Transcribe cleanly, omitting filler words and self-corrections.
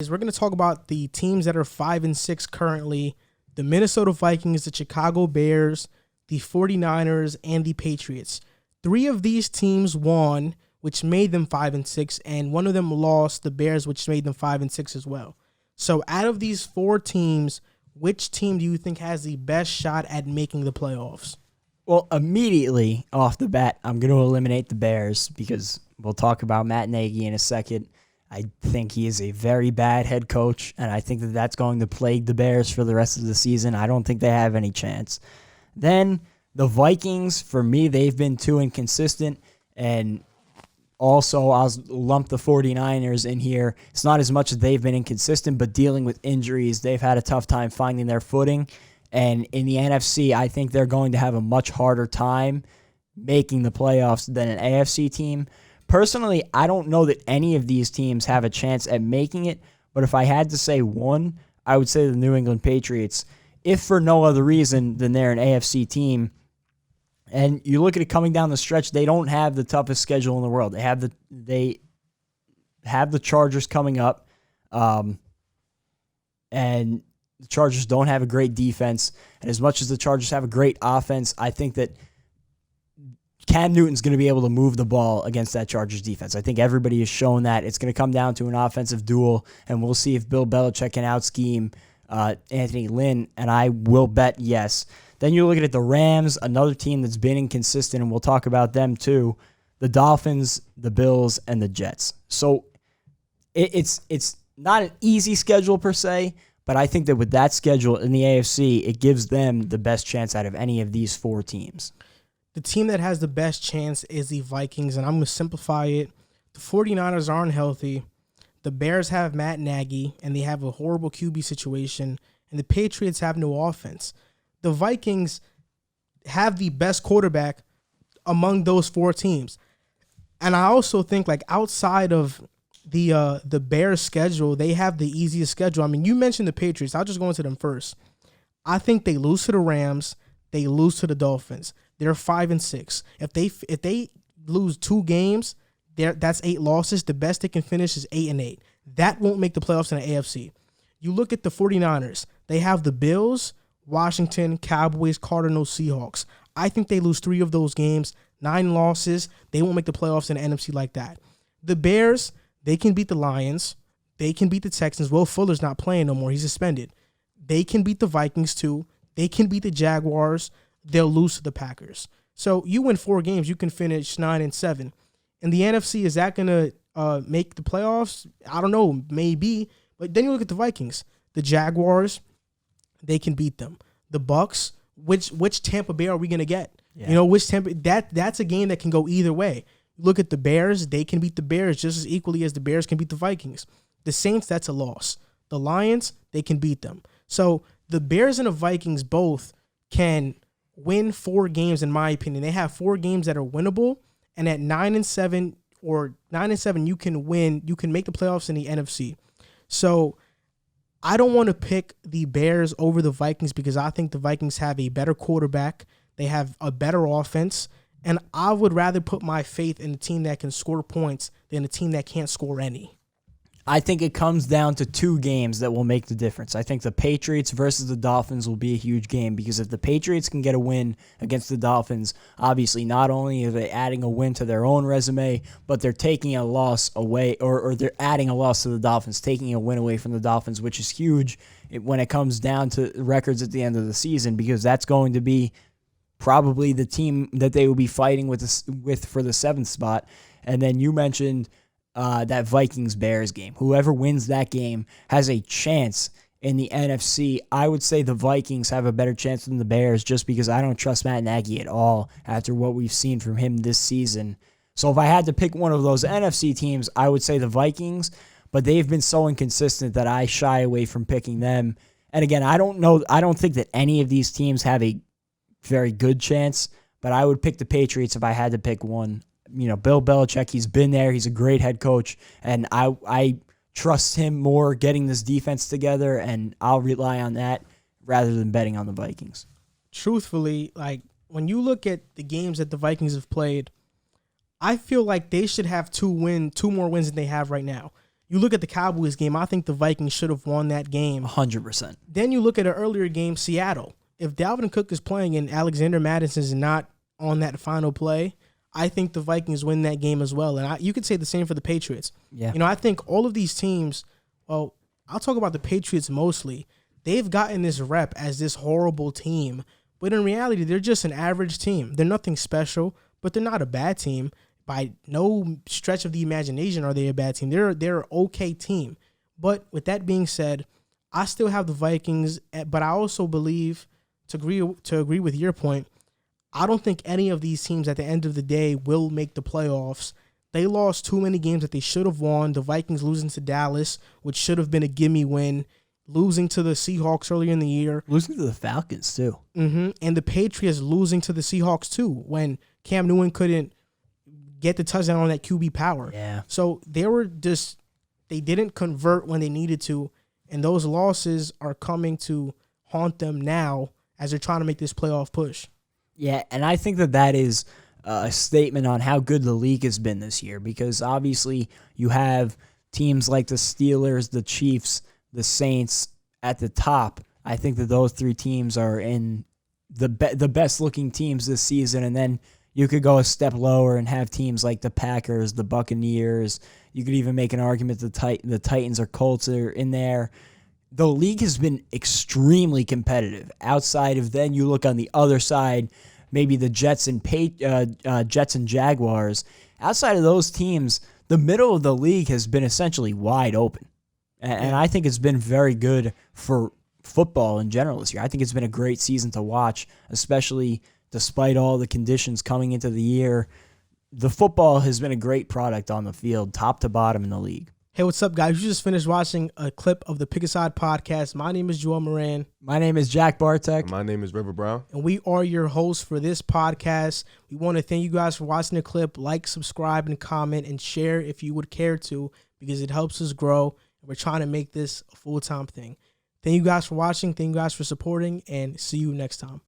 Is we're going to talk about the teams that are 5-6 currently: the Minnesota Vikings, the Chicago Bears, the 49ers, and the Patriots. Three of these teams won, which made them 5-6, and one of them lost, the Bears, which made them 5-6 as well. So out of these four teams, which team do you think has the best shot at making the playoffs? Well, immediately off the bat, I'm going to eliminate the Bears because we'll talk about Matt Nagy in a second. I think he is a very bad head coach, and I think that that's going to plague the Bears for the rest of the season. I don't think they have any chance. Then the Vikings, for me, they've been too inconsistent, and also I'll lump the 49ers in here. It's not as much as they've been inconsistent, but dealing with injuries, they've had a tough time finding their footing. And in the NFC, I think they're going to have a much harder time making the playoffs than an AFC team. Personally, I don't know that any of these teams have a chance at making it, but if I had to say one, I would say the New England Patriots, if for no other reason than they're an AFC team. And you look at it coming down the stretch, they don't have the toughest schedule in the world. They have the Chargers coming up, and the Chargers don't have a great defense. And as much as the Chargers have a great offense, I think that Cam Newton's going to be able to move the ball against that Chargers defense. I think everybody has shown that. It's going to come down to an offensive duel, and we'll see if Bill Belichick can out-scheme Anthony Lynn, and I will bet yes. Then you're looking at the Rams, another team that's been inconsistent, and we'll talk about them too. The Dolphins, the Bills, and the Jets. So it's not an easy schedule per se, but I think that with that schedule in the AFC, it gives them the best chance out of any of these four teams. The team that has the best chance is the Vikings, and I'm going to simplify it. The 49ers aren't healthy. The Bears have Matt Nagy, and they have a horrible QB situation, and the Patriots have no offense. The Vikings have the best quarterback among those four teams. And I also think, like, outside of the Bears schedule, they have the easiest schedule. I mean, you mentioned the Patriots. I'll just go into them first. I think they lose to the Rams. They lose to the Dolphins. They're 5-6. If they lose 2 games, that's 8 losses. The best they can finish is 8-8. That won't make the playoffs in the AFC. You look at the 49ers. They have the Bills, Washington, Cowboys, Cardinals, Seahawks. I think they lose 3 of those games, 9 losses. They won't make the playoffs in the NFC like that. The Bears, they can beat the Lions. They can beat the Texans. Will Fuller's not playing no more. He's suspended. They can beat the Vikings too. They can beat the Jaguars. They'll lose to the Packers. So you win 4 games, you can finish 9-7. In the NFC, is that going to make the playoffs? I don't know, maybe. But then you look at the Vikings. The Jaguars, they can beat them. The Bucks, which Tampa Bay are we going to get? Yeah. You know, which Tampa? That's a game that can go either way. Look at the Bears. They can beat the Bears just as equally as the Bears can beat the Vikings. The Saints, that's a loss. The Lions, they can beat them. So the Bears and the Vikings both can win 4 games, in my opinion. They have 4 games that are winnable, and at 9-7 or 9-7, you can win. You can make the playoffs in the NFC. So I don't want to pick the Bears over the Vikings because I think the Vikings have a better quarterback. They have a better offense, and I would rather put my faith in a team that can score points than a team that can't score any. I think it comes down to 2 games that will make the difference. I think the Patriots versus the Dolphins will be a huge game because if the Patriots can get a win against the Dolphins, obviously not only are they adding a win to their own resume, but they're taking a loss away, or they're adding a loss to the Dolphins, taking a win away from the Dolphins, which is huge when it comes down to records at the end of the season because that's going to be probably the team that they will be fighting with for the 7th spot. And then you mentioned that Vikings-Bears game. Whoever wins that game has a chance in the NFC. I would say the Vikings have a better chance than the Bears just because I don't trust Matt Nagy at all after what we've seen from him this season. So if I had to pick one of those NFC teams, I would say the Vikings, but they've been so inconsistent that I shy away from picking them. And again, I don't think that any of these teams have a very good chance, but I would pick the Patriots if I had to pick one. You know, Bill Belichick, he's been there. He's a great head coach, and I trust him more getting this defense together, and I'll rely on that rather than betting on the Vikings. Truthfully, like when you look at the games that the Vikings have played, I feel like they should have 2 more wins than they have right now. You look at the Cowboys game, I think the Vikings should have won that game. 100%. Then you look at an earlier game, Seattle. If Dalvin Cook is playing and Alexander Madison is not on that final play, I think the Vikings win that game as well. And you could say the same for the Patriots. Yeah. I think all of these teams, well, I'll talk about the Patriots mostly. They've gotten this rep as this horrible team. But in reality, they're just an average team. They're nothing special, but they're not a bad team. By no stretch of the imagination are they a bad team. They're an okay team. But with that being said, I still have the Vikings, but I also believe, to agree with your point, I don't think any of these teams at the end of the day will make the playoffs. They lost too many games that they should have won. The Vikings losing to Dallas, which should have been a gimme win. Losing to the Seahawks earlier in the year. Losing to the Falcons, too. And the Patriots losing to the Seahawks, too, when Cam Newton couldn't get the touchdown on that QB power. Yeah. So they didn't convert when they needed to, and those losses are coming to haunt them now as they're trying to make this playoff push. Yeah, and I think that is a statement on how good the league has been this year, because obviously you have teams like the Steelers, the Chiefs, the Saints at the top. I think that those three teams are in the best-looking teams this season, and then you could go a step lower and have teams like the Packers, the Buccaneers. You could even make an argument the Titans or Colts are in there. The league has been extremely competitive. Outside of then, you look on the other side, maybe the Jets and Jaguars. Outside of those teams, the middle of the league has been essentially wide open. And I think it's been very good for football in general this year. I think it's been a great season to watch, especially despite all the conditions coming into the year. The football has been a great product on the field, top to bottom in the league. Hey, what's up, guys? You just finished watching a clip of the Pick a Side podcast. My name is Joel Moran. My name is Jack Barteck. My name is River Brown. And we are your hosts for this podcast. We want to thank you guys for watching the clip. Like, subscribe, and comment, and share if you would care to, because it helps us grow. We're trying to make this a full-time thing. Thank you guys for watching. Thank you guys for supporting, and see you next time.